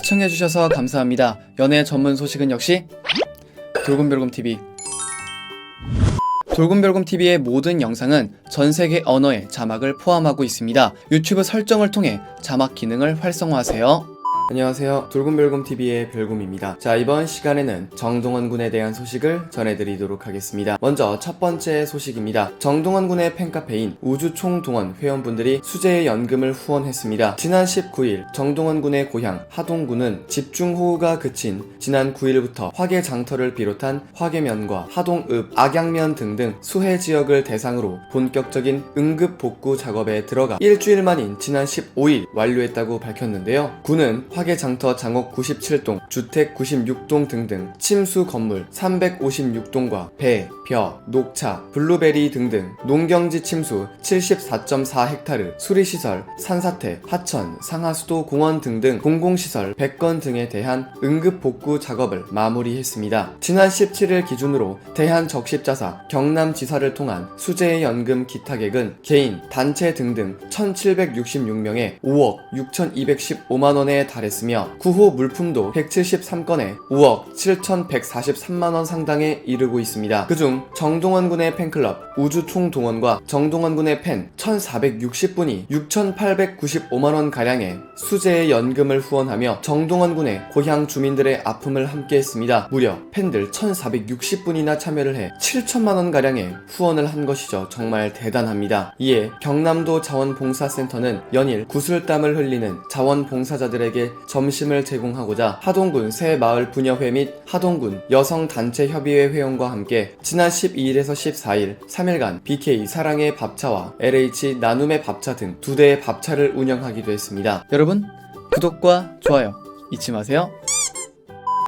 시청해주셔서 감사합니다. 연애 전문 소식은 역시 돌곰별곰TV. 돌곰별곰TV의 모든 영상은 전세계 언어의 자막을 포함하고 있습니다. 유튜브 설정을 통해 자막 기능을 활성화하세요. 안녕하세요. 돌곰별곰TV의 별곰입니다. 자, 이번 시간에는 정동원 군에 대한 소식을 전해드리도록 하겠습니다. 먼저 첫 번째 소식입니다. 정동원 군의 팬카페인 우주총동원 회원분들이 수재의 연금을 후원했습니다. 지난 19일 정동원 군의 고향 하동군은 집중호우가 그친 지난 9일부터 화개장터를 비롯한 화개면과 하동읍, 악양면 등등 수해 지역을 대상으로 본격적인 응급복구 작업에 들어가 일주일 만인 지난 15일 완료했다고 밝혔는데요. 군은 화개장터 장옥 97동, 주택 96동 등등 침수 건물 356동과 배, 벼, 녹차, 블루베리 등등 농경지 침수 74.4헥타르, 수리시설, 산사태, 하천, 상하수도 공원 등등 공공시설 100건 등에 대한 응급복구 작업을 마무리했습니다. 지난 17일 기준으로 대한적십자사, 경남지사를 통한 수재의 연금 기타객은 개인, 단체 등등 1766명에 5억 6215만원에 달했습니다. 구호 물품도 173건에 5억 7143만원 상당에 이르고 있습니다. 그중 정동원 군의 팬클럽 우주총동원과 정동원 군의 팬 1460분이 6895만원가량의 수재의 연금을 후원하며 정동원 군의 고향 주민들의 아픔을 함께했습니다. 무려 팬들 1460분이나 참여를 해 7천만원가량의 후원을 한 것이죠. 정말 대단합니다. 이에 경남도 자원봉사센터는 연일 구슬땀을 흘리는 자원봉사자들에게 점심을 제공하고자 하동군 새마을 부녀회 및 하동군 여성단체협의회 회원과 함께 지난 12일에서 14일 3일간 BK 사랑의 밥차와 LH 나눔의 밥차 등 2대의 밥차를 운영하기도 했습니다. 여러분, 구독과 좋아요 잊지 마세요.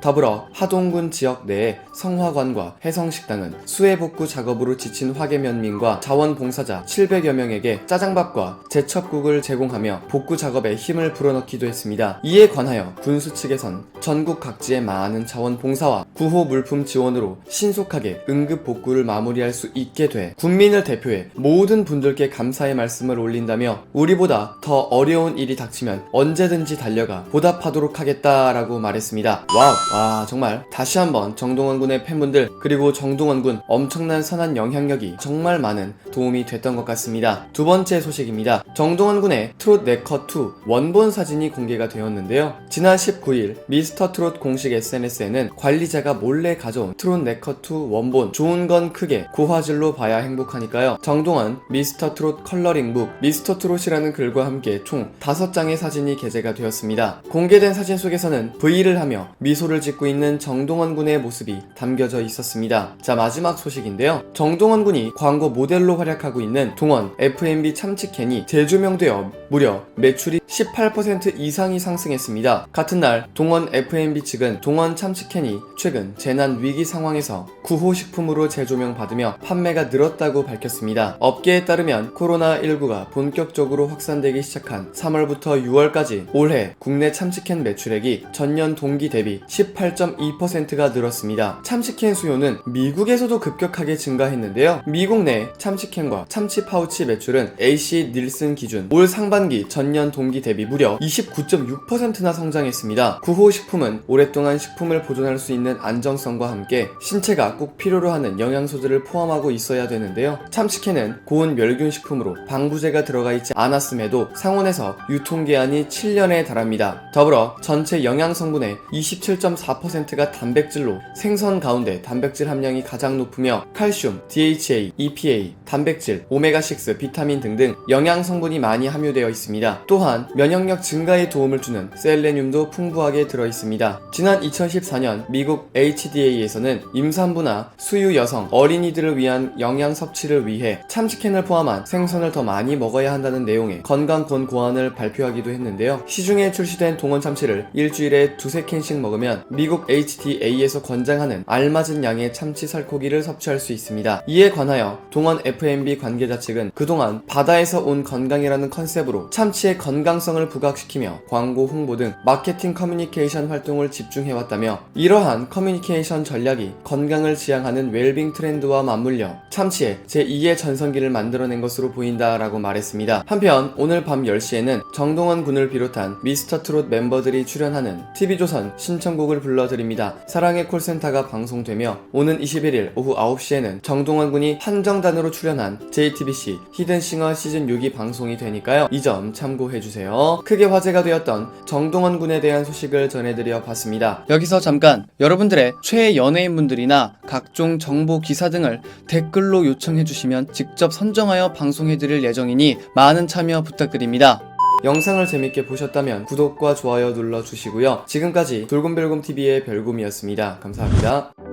더불어 하동군 지역 내의 성화관과 해성식당은 수해복구 작업으로 지친 화개면민과 자원봉사자 700여 명에게 짜장밥과 제첩국을 제공하며 복구 작업에 힘을 불어넣기도 했습니다. 이에 관하여 군수 측에선 전국 각지의 많은 자원봉사와 구호 물품 지원으로 신속하게 응급복구를 마무리할 수 있게 돼 국민을 대표해 모든 분들께 감사의 말씀을 올린다며 우리보다 더 어려운 일이 닥치면 언제든지 달려가 보답하도록 하겠다라고 말했습니다. 와우! 와, 정말 다시 한번 정동원 군의 팬분들 그리고 정동원 군 엄청난 선한 영향력이 정말 많은 도움이 됐던 것 같습니다. 두 번째 소식입니다. 정동원 군의 트롯 네컷2 원본 사진이 공개가 되었는데요. 지난 19일 미스터트롯 공식 SNS에는 관리자가 몰래 가져온 트롯 네컷2 원본 좋은 건 크게 고화질로 봐야 행복하니까요. 정동원 미스터트롯 컬러링북 미스터트롯이라는 글과 함께 총 5장의 사진이 게재가 되었습니다. 공개된 사진 속에서는 V를 하며 미소를 짓고 있는 정동원 군의 모습이 담겨져 있었습니다. 자, 마지막 소식인데요. 정동원 군이 광고 모델로 활약하고 있는 동원 F&B 참치캔이 재조명되어 무려 매출이 18% 이상이 상승했습니다. 같은 날 동원 F&B 측은 동원 참치캔이 최근 재난 위기 상황에서 구호식품으로 재조명받으며 판매가 늘었다고 밝혔습니다. 업계에 따르면 코로나19가 본격적으로 확산되기 시작한 3월부터 6월까지 올해 국내 참치캔 매출액이 전년 동기 대비 18.2%가 늘었습니다. 참치캔 수요는 미국에서도 급격하게 증가했는데요. 미국 내 참치캔과 참치 파우치 매출은 AC 닐슨 기준 올 상반기 전년 동기 대비 무려 29.6%나 성장했습니다. 구호식품은 오랫동안 식품을 보존할 수 있는 안정성과 함께 신체가 꼭 필요로 하는 영양소들을 포함하고 있어야 되는데요. 참치캔은 고온 멸균 식품으로 방부제가 들어가 있지 않았음에도 상온에서 유통기한이 7년에 달합니다. 더불어 전체 영양성분의 27.4%가 단백질로 생선 가운데 단백질 함량이 가장 높으며 칼슘, DHA, EPA, 단백질, 오메가6, 비타민 등등 영양 성분이 많이 함유되어 있습니다. 또한 면역력 증가에 도움을 주는 셀레늄도 풍부하게 들어있습니다. 지난 2014년 미국 HDA에서는 임산부나 수유 여성, 어린이들을 위한 영양 섭취를 위해 참치캔을 포함한 생선을 더 많이 먹어야 한다는 내용의 건강권 고안을 발표하기도 했는데요. 시중에 출시된 동원 참치를 일주일에 2-3캔씩 먹으면 미국 HTA에서 권장하는 알맞은 양의 참치 살코기를 섭취할 수 있습니다. 이에 관하여 동원 F&B 관계자 측은 그동안 바다에서 온 건강이라는 컨셉으로 참치의 건강성을 부각시키며 광고 홍보 등 마케팅 커뮤니케이션 활동을 집중해왔다며 이러한 커뮤니케이션 전략이 건강을 지향하는 웰빙 트렌드와 맞물려 참치의 제2의 전성기를 만들어낸 것으로 보인다라고 말했습니다. 한편 오늘 밤 10시에는 정동원 군을 비롯한 미스터트롯 멤버들이 출연하는 TV조선 신청곡을 불러드립니다. 사랑의 콜센터가 방송되며 오는 21일 오후 9시에는 정동원 군이 한정단으로 출연한 JTBC 히든싱어 시즌6이 방송이 되니까요. 이 점 참고해주세요. 크게 화제가 되었던 정동원 군에 대한 소식을 전해드려 봤습니다. 여기서 잠깐 여러분들의 최애 연예인분들이나 각종 정보 기사 등을 댓글로 요청해주시면 직접 선정하여 방송해드릴 예정이니 많은 참여 부탁드립니다. 영상을 재밌게 보셨다면 구독과 좋아요 눌러주시고요. 지금까지 돌곰별곰TV의 별곰이었습니다. 감사합니다.